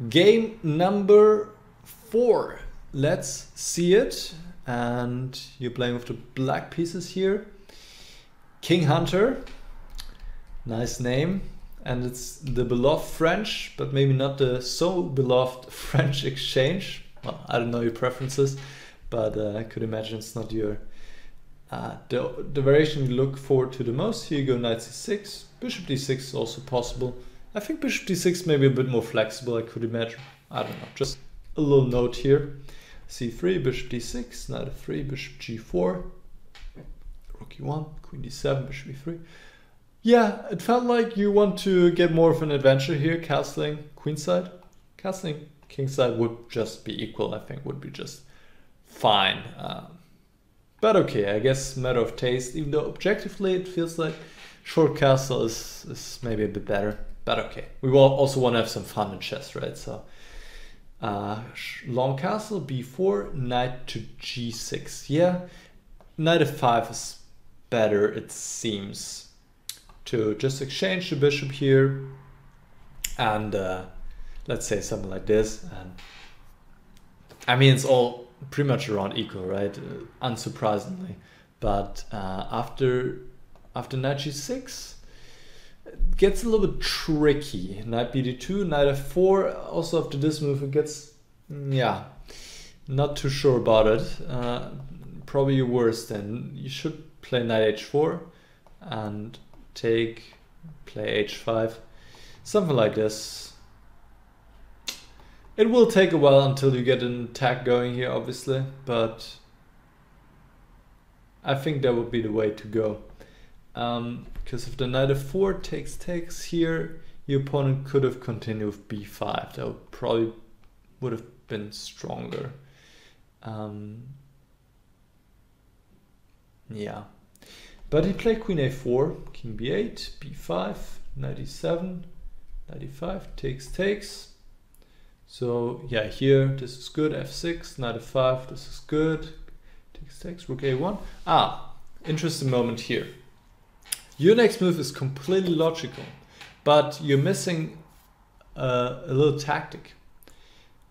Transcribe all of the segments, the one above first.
Game number 4. Let's see it. And you're playing with the black pieces here. King Hunter. Nice name. And it's the beloved French, but maybe not the so beloved French exchange. Well, I don't know your preferences, but I could imagine it's not your the variation you look forward to the most. Here you go, knight c6. Bishop d6 is also possible. I think bishop d6 may be a bit more flexible, I could imagine. I don't know, just a little note here. c3, bishop d6, knight f3, bishop g4, rook e1, queen d7, bishop e3. Yeah, it felt like you want to get more of an adventure here, castling queenside. Castling kingside would just be equal, I think, would be just fine. But okay, I guess matter of taste, even though objectively it feels like short castle is maybe a bit better. But okay, we will also want to have some fun in chess, right? So long castle, b4, knight to g6. Yeah, knight f5 is better, it seems. To just exchange the bishop here and let's say something like this. And I mean, it's all pretty much around equal, right? Unsurprisingly. But after knight g6, it gets a little bit tricky. Knight bd2, knight f4. Also after this move, it gets, yeah, not too sure about it. Probably worse then. You should play knight h4 and play h5, something like this. It will take a while until you get an attack going here, obviously, but I think that would be the way to go. Because if the knight f4 takes here, your opponent could have continued with b5. That probably would have been stronger. Yeah. But he played queen a4, king b8, b5, knight e7, knight e5, takes. So yeah, here this is good, f6, knight f5, this is good, takes, rook a1. Interesting moment here. Your next move is completely logical, but you're missing a little tactic.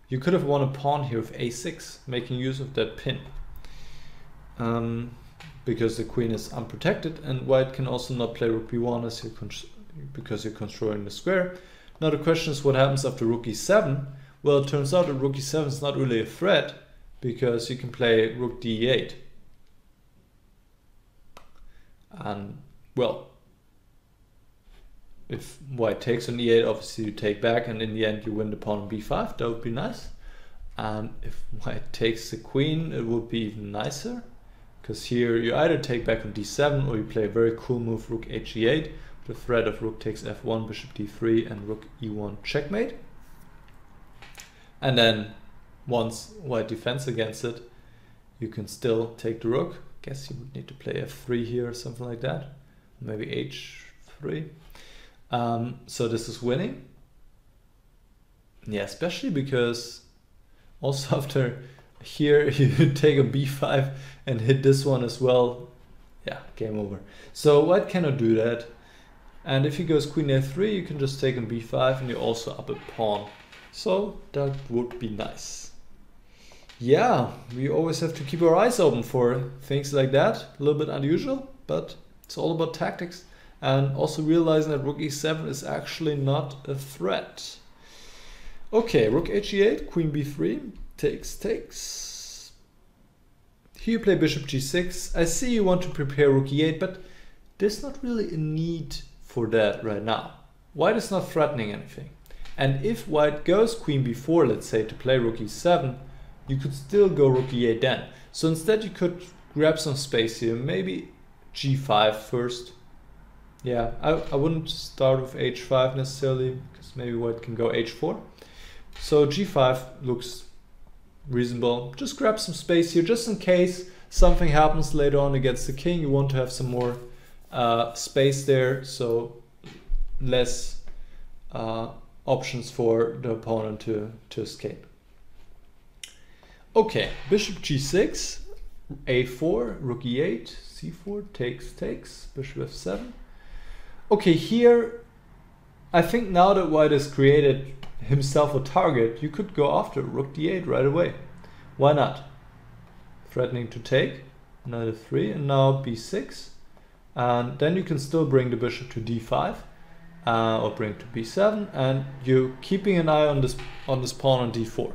You could have won a pawn here with a6, making use of that pin. Because the queen is unprotected, and white can also not play rook b1 as because you're controlling the square. Now the question is, what happens after rook e7? Well, it turns out that rook e7 is not really a threat, because you can play rook d8. And, well, if white takes on e8, obviously you take back, and in the end you win the pawn on b5, that would be nice. And if white takes the queen, it would be even nicer. Because here you either take back on d7 or you play a very cool move, rook h8, the threat of rook takes f1, bishop d3, and rook e1 checkmate. And then once white defends against it, you can still take the rook. Guess you would need to play f3 here or something like that. Maybe h3. So this is winning. Yeah, especially because also after here you take a b5 and hit this one as well. Yeah, game over. So white cannot do that. And if he goes queen a3, you can just take on b5 and you're also up a pawn. So that would be nice. Yeah, we always have to keep our eyes open for things like that. A little bit unusual, but it's all about tactics. And also realizing that rook e7 is actually not a threat. Okay, rook h8, queen b3, takes. Here you play bishop g6. I see you want to prepare rook e8, but there's not really a need for that right now. White is not threatening anything. And if white goes queen b4, let's say, to play rook e7, you could still go rook e8 then. So instead you could grab some space here, maybe g5 first. Yeah, I wouldn't start with h5 necessarily, because maybe white can go h4. So g5 looks reasonable. Just grab some space here, just in case something happens later on against the king. You want to have some more space there, so less options for the opponent to escape. Okay, bishop g6, a4, rook e8, c4, takes, bishop f7. Okay, here I think now that white has created himself a target, you could go after rook d8 right away. Why not? Threatening to take, knight f3, and now b6. And then you can still bring the bishop to d5, or bring to b7, and you're keeping an eye on this pawn on d4.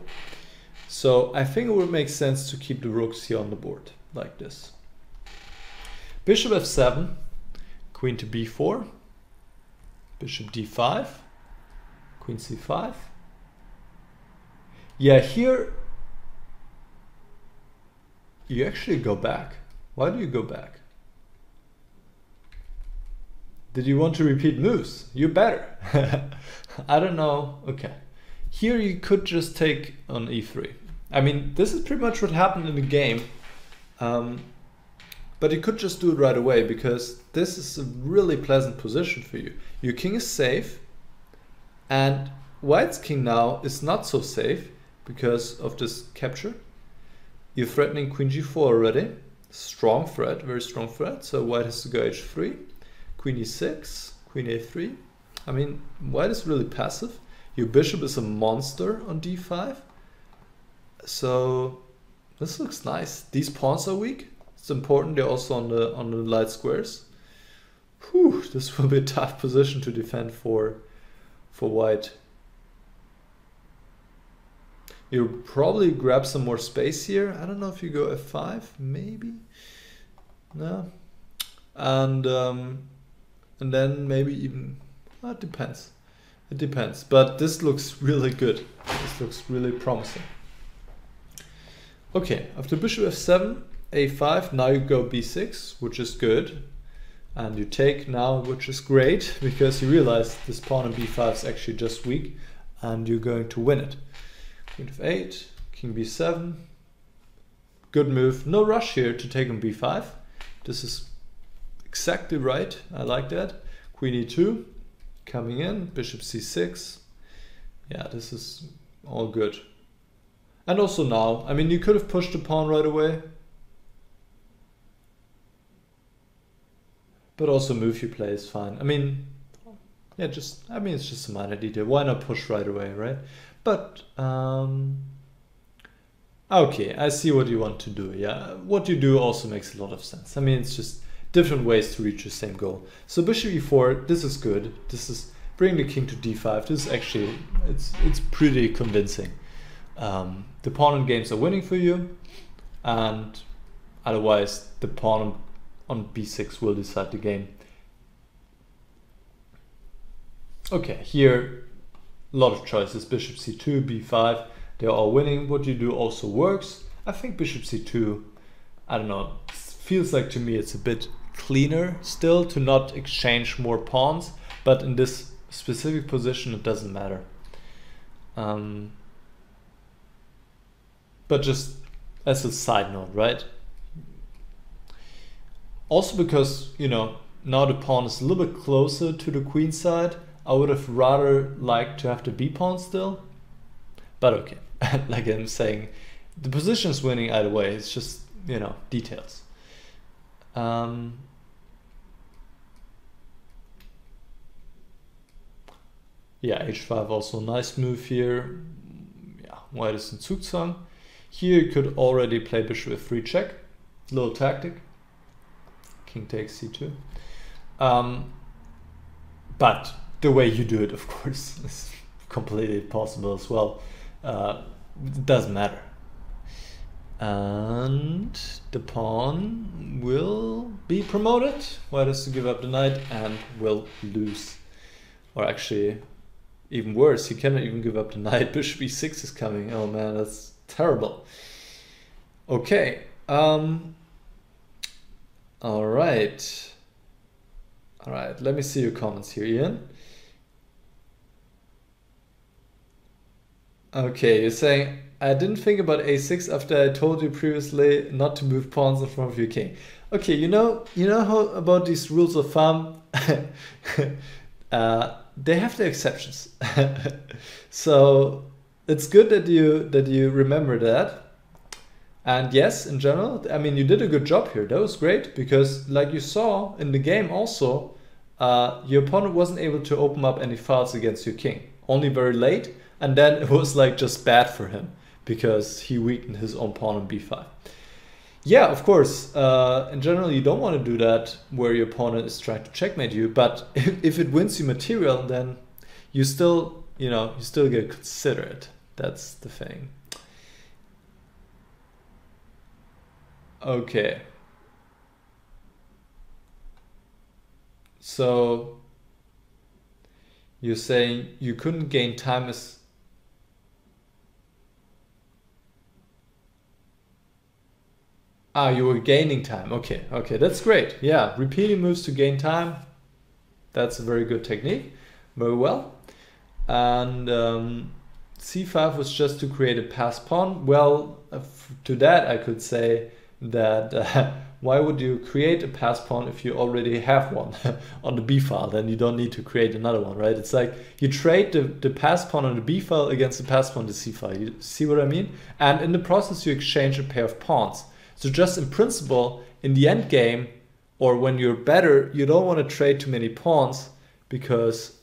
So I think it would make sense to keep the rooks here on the board, like this. Bishop f7, queen to b4, bishop d5, queen c5. Yeah, here you actually go back. Why do you go back? Did you want to repeat moves? You better. I don't know. Okay. Here you could just take on e3. I mean, this is pretty much what happened in the game. But you could just do it right away because this is a really pleasant position for you. Your king is safe, and white's king now is not so safe because of this capture. You're threatening queen g4 already. Strong threat, very strong threat. So white has to go h3, queen e6, queen a3. I mean, white is really passive. Your bishop is a monster on d5. So this looks nice. These pawns are weak. It's important they're also on the light squares. Whew, this will be a tough position to defend for white. You probably grab some more space here. I don't know if you go f5, maybe. No, and then maybe even. Well, it depends. It depends. But this looks really good. This looks really promising. Okay, after bishop f7, a5. Now you go b6, which is good. And you take now, which is great, because you realize this pawn on b5 is actually just weak, and you're going to win it. Queen f8, king b7. Good move. No rush here to take on b5. This is exactly right. I like that. Queen e2, coming in. Bishop c6. Yeah, this is all good. And also now, I mean, you could have pushed the pawn right away. But also move you play is fine. I mean, yeah, it's just a minor detail. Why not push right away, right? But, okay, I see what you want to do, yeah. What you do also makes a lot of sense. I mean, it's just different ways to reach the same goal. So bishop e4, this is good. This is bring the king to d5. This is actually, it's pretty convincing. The pawn and games are winning for you, and otherwise the pawn on b6 will decide the game. Okay, here a lot of choices. Bishop c2, b5, they're all winning. What you do also works. I think bishop c2, I don't know, feels like to me it's a bit cleaner still to not exchange more pawns, but in this specific position it doesn't matter. But just as a side note, right? Also because, you know, now the pawn is a little bit closer to the queen side. I would have rather liked to have the b pawn still. But okay, like I'm saying, the position is winning either way. It's just, you know, details. Yeah, h5 also a nice move here. Yeah, white is in Zugzwang. Here you could already play bishop f3 check. Little tactic. King takes c2. But the way you do it, of course, is completely possible as well. It doesn't matter. And the pawn will be promoted. White has to give up the knight and will lose. Or actually, even worse, he cannot even give up the knight. Bishop e6 is coming. Oh man, that's terrible. Okay. All right. Let me see your comments here, Ian. Okay, you're saying, I didn't think about a6 after I told you previously not to move pawns in front of your king. Okay, you know how about these rules of thumb? They have their exceptions. So it's good that you remember that. And yes, in general, I mean, you did a good job here. That was great because, like you saw in the game also, your opponent wasn't able to open up any files against your king. Only very late, and then it was like just bad for him because he weakened his own pawn on b5. Yeah, of course, in general you don't want to do that where your opponent is trying to checkmate you, but if it wins you material, then you still, you still get considered. That's the thing. Okay. So you're saying you couldn't gain time as... you were gaining time. Okay, okay, that's great. Yeah, repeating moves to gain time. That's a very good technique. Very well. And c5 was just to create a passed pawn. Well, to that I could say that why would you create a passed pawn if you already have one on the b file? Then you don't need to create another one, right? It's like you trade the passed pawn on the b file against the passed pawn on the c file. You see what I mean? And in the process you exchange a pair of pawns. So just in principle, in the end game, or when you're better, you don't want to trade too many pawns, because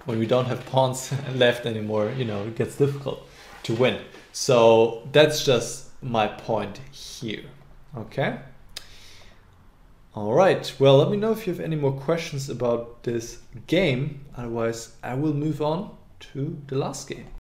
when we don't have pawns left anymore, it gets difficult to win. So that's just my point here. Okay. All right. Well, let me know if you have any more questions about this game. Otherwise, I will move on to the last game.